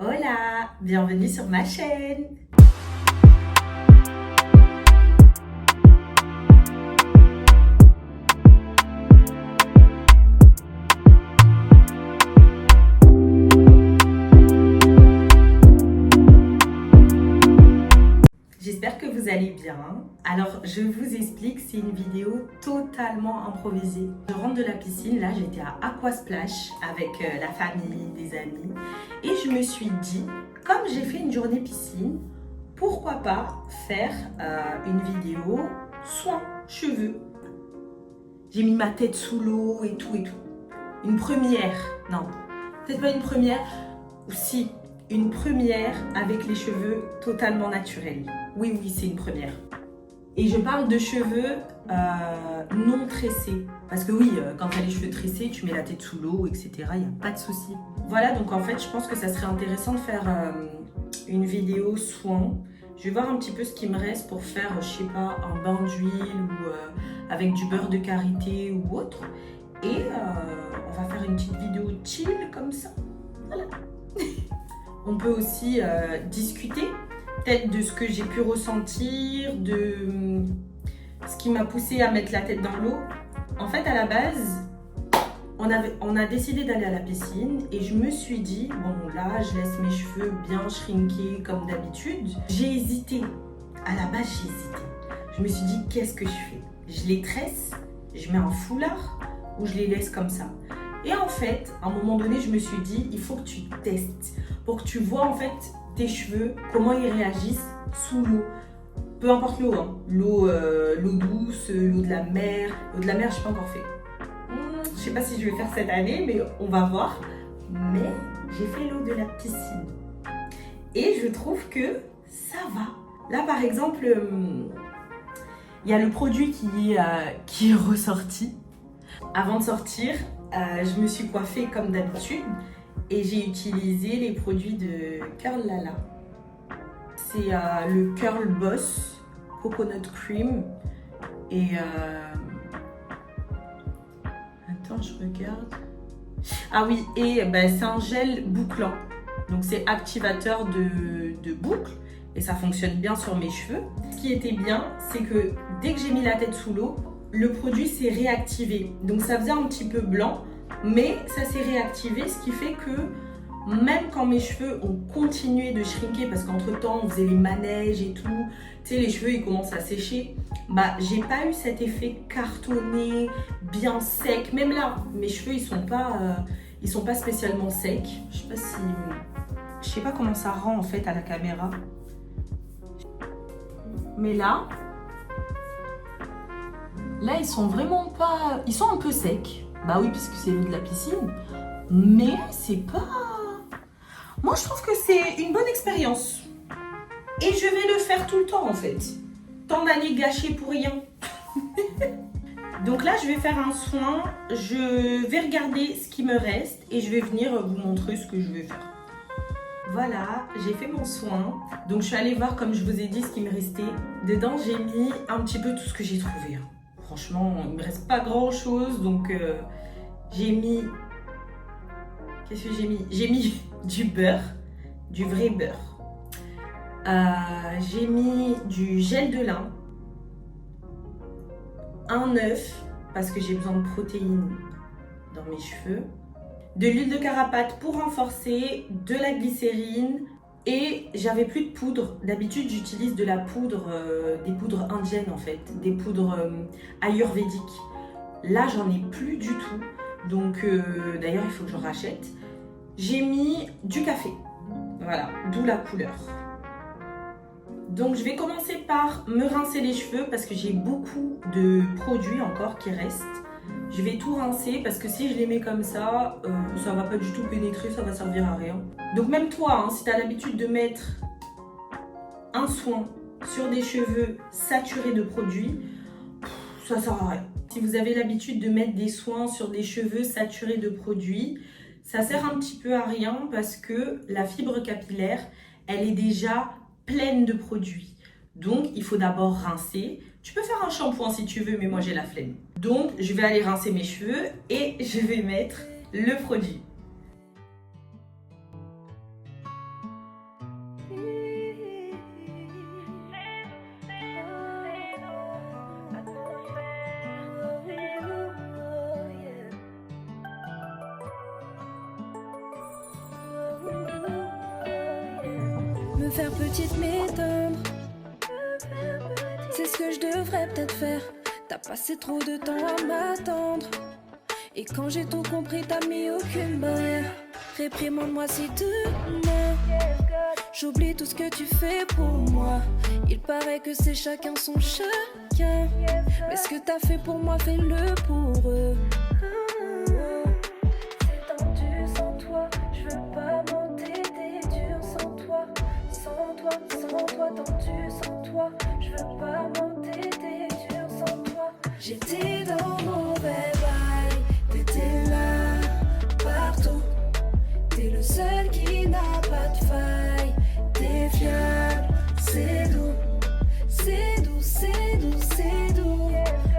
Hola, bienvenue sur ma chaîne. J'espère que vous allez bien. Alors, je vous explique, c'est une vidéo totalement improvisée. Je rentre de la piscine, là j'étais à Aquasplash avec la famille, des amis. Et je me suis dit, comme j'ai fait une journée piscine, pourquoi pas faire une vidéo soins, cheveux. J'ai mis ma tête sous l'eau et tout et tout. Une première, non, peut-être pas une première, ou si, une première avec les cheveux totalement naturels. Oui, c'est une première. Et je parle de cheveux non tressés. Parce que oui, quand tu as les cheveux tressés, tu mets la tête sous l'eau, etc. Il n'y a pas de souci. Voilà, donc en fait, je pense que ça serait intéressant de faire une vidéo soin. Je vais voir un petit peu ce qui me reste pour faire, je sais pas, un bain d'huile ou avec du beurre de karité ou autre. Et on va faire une petite vidéo chill comme ça. Voilà. On peut aussi discuter peut-être de ce que j'ai pu ressentir, de ce qui m'a poussé à mettre la tête dans l'eau. En fait, à la base, on a décidé d'aller à la piscine et je me suis dit, bon là, je laisse mes cheveux bien shrinkés comme d'habitude. J'ai hésité. À la base, j'ai hésité. Je me suis dit, qu'est-ce que je fais? Je les tresse, je mets un foulard ou je les laisse comme ça? Et en fait, à un moment donné, je me suis dit, il faut que tu testes pour que tu vois en fait tes cheveux, comment ils réagissent sous l'eau. Peu importe l'eau, hein. L'eau douce, l'eau de la mer. L'eau de la mer, je n'ai pas encore fait. Je sais pas si je vais faire cette année, mais on va voir. Mais j'ai fait l'eau de la piscine. Et je trouve que ça va. Là, par exemple, il y a le produit qui est ressorti. Avant de sortir, je me suis coiffée comme d'habitude et j'ai utilisé les produits de Curl Lala. C'est le Curl Boss Coconut Cream et attends, je regarde. Ah oui, et c'est un gel bouclant. Donc c'est activateur de boucle et ça fonctionne bien sur mes cheveux. Ce qui était bien, c'est que dès que j'ai mis la tête sous l'eau, le produit s'est réactivé. Donc ça faisait un petit peu blanc, mais ça s'est réactivé, ce qui fait que même quand mes cheveux ont continué de shrinker, parce qu'entre temps on faisait les manèges et tout, tu sais, les cheveux ils commencent à sécher, j'ai pas eu cet effet cartonné, bien sec. Même là, mes cheveux ils sont pas spécialement secs. Je sais pas comment ça rend en fait à la caméra. Mais là, ils sont vraiment pas... Ils sont un peu secs. Bah oui, puisque c'est l'eau de la piscine. Mais c'est pas... Moi, je trouve que c'est une bonne expérience. Et je vais le faire tout le temps, en fait. Tant d'années gâchées pour rien. Donc là, je vais faire un soin. Je vais regarder ce qui me reste. Et je vais venir vous montrer ce que je vais faire. Voilà, j'ai fait mon soin. Donc, je suis allée voir, comme je vous ai dit, ce qui me restait. Dedans, j'ai mis un petit peu tout ce que j'ai trouvé. Franchement, il ne me reste pas grand chose, donc j'ai mis... Qu'est-ce que j'ai mis? J'ai mis du beurre, du vrai beurre. J'ai mis du gel de lin, un œuf, parce que j'ai besoin de protéines dans mes cheveux, de l'huile de carapate pour renforcer, de la glycérine, et j'avais plus de poudre. D'habitude, j'utilise de la poudre, des poudres indiennes en fait, des poudres ayurvédiques. Là, j'en ai plus du tout. Donc, d'ailleurs, il faut que je rachète. J'ai mis du café. Voilà, d'où la couleur. Donc, je vais commencer par me rincer les cheveux parce que j'ai beaucoup de produits encore qui restent. Je vais tout rincer parce que si je les mets comme ça va pas du tout pénétrer, ça va servir à rien. Donc même toi, si tu as l'habitude de mettre un soin sur des cheveux saturés de produits, ça sert à rien. Si vous avez l'habitude de mettre des soins sur des cheveux saturés de produits, ça sert un petit peu à rien parce que la fibre capillaire, elle est déjà pleine de produits. Donc, il faut d'abord rincer. Tu peux faire un shampoing si tu veux, mais moi j'ai la flemme. Donc, je vais aller rincer mes cheveux et je vais mettre le produit. Me faire petite, m'éteindre, c'est ce que je devrais peut-être faire. T'as passé trop de temps à m'attendre, et quand j'ai tout compris, t'as mis aucune barrière. Réprimande-moi si demain j'oublie tout ce que tu fais pour moi. Il paraît que c'est chacun son chacun, mais ce que t'as fait pour moi, fais-le pour eux. C'est tendu sans toi, je veux pas monter des durs sans toi. Sans toi, tendu sans toi, je veux pas monter des durs sans toi. J'étais dans mauvais bail, t'étais là, partout. T'es le seul qui n'a pas de faille, t'es fiable, c'est doux, c'est doux, c'est doux, c'est doux.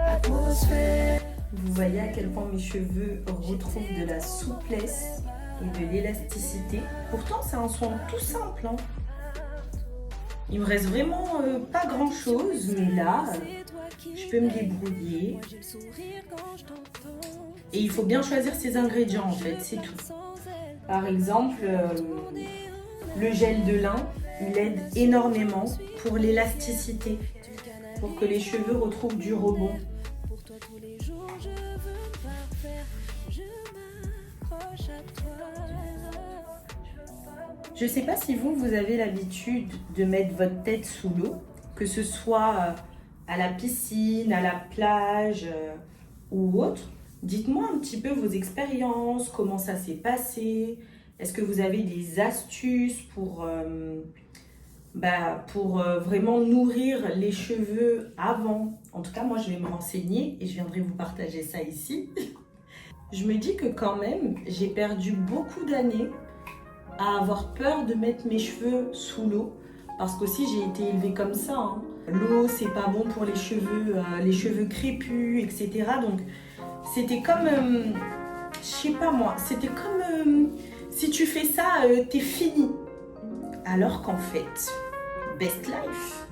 Atmosphère. Vous voyez à quel point mes cheveux retrouvent de la souplesse et de l'élasticité. Pourtant, c'est un soin tout simple, hein. Il me reste vraiment pas grand chose, mais là, je peux me débrouiller. Et il faut bien choisir ses ingrédients en fait, c'est tout. Par exemple, le gel de lin, il aide énormément pour l'élasticité, pour que les cheveux retrouvent du rebond. Je ne sais pas si vous avez l'habitude de mettre votre tête sous l'eau, que ce soit à la piscine, à la plage ou autre. Dites-moi un petit peu vos expériences, comment ça s'est passé. Est-ce que vous avez des astuces pour vraiment nourrir les cheveux avant? En tout cas, moi, je vais me renseigner et je viendrai vous partager ça ici. Je me dis que quand même, j'ai perdu beaucoup d'années à avoir peur de mettre mes cheveux sous l'eau, parce qu'aussi j'ai été élevée comme ça, hein. L'eau c'est pas bon pour les cheveux crépus, etc. Donc c'était comme, je sais pas moi, c'était comme si tu fais ça, t'es fini. Alors qu'en fait, best life.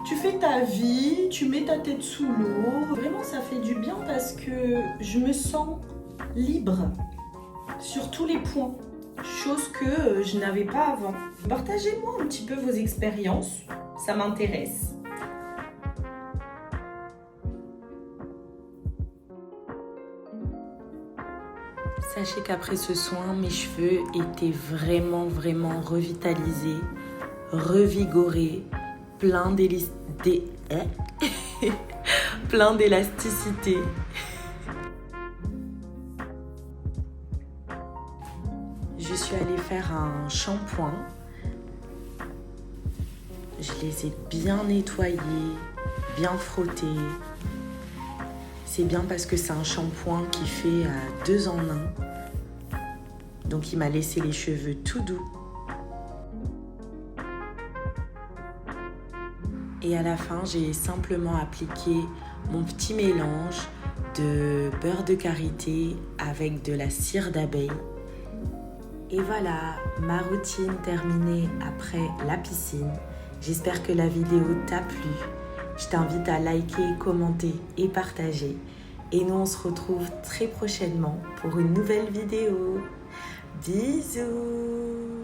Tu fais ta vie, tu mets ta tête sous l'eau. Vraiment ça fait du bien parce que je me sens libre sur tous les points. Chose que je n'avais pas avant. Partagez-moi un petit peu vos expériences, ça m'intéresse. Sachez qu'après ce soin, mes cheveux étaient vraiment revitalisés, revigorés, plein d'élasticité. Je suis allée faire un shampoing. Je les ai bien nettoyés, bien frottés. C'est bien parce que c'est un shampoing qui fait 2 en 1. Donc il m'a laissé les cheveux tout doux. Et à la fin, j'ai simplement appliqué mon petit mélange de beurre de karité avec de la cire d'abeille. Et voilà, ma routine terminée après la piscine. J'espère que la vidéo t'a plu. Je t'invite à liker, commenter et partager. Et nous, on se retrouve très prochainement pour une nouvelle vidéo. Bisous!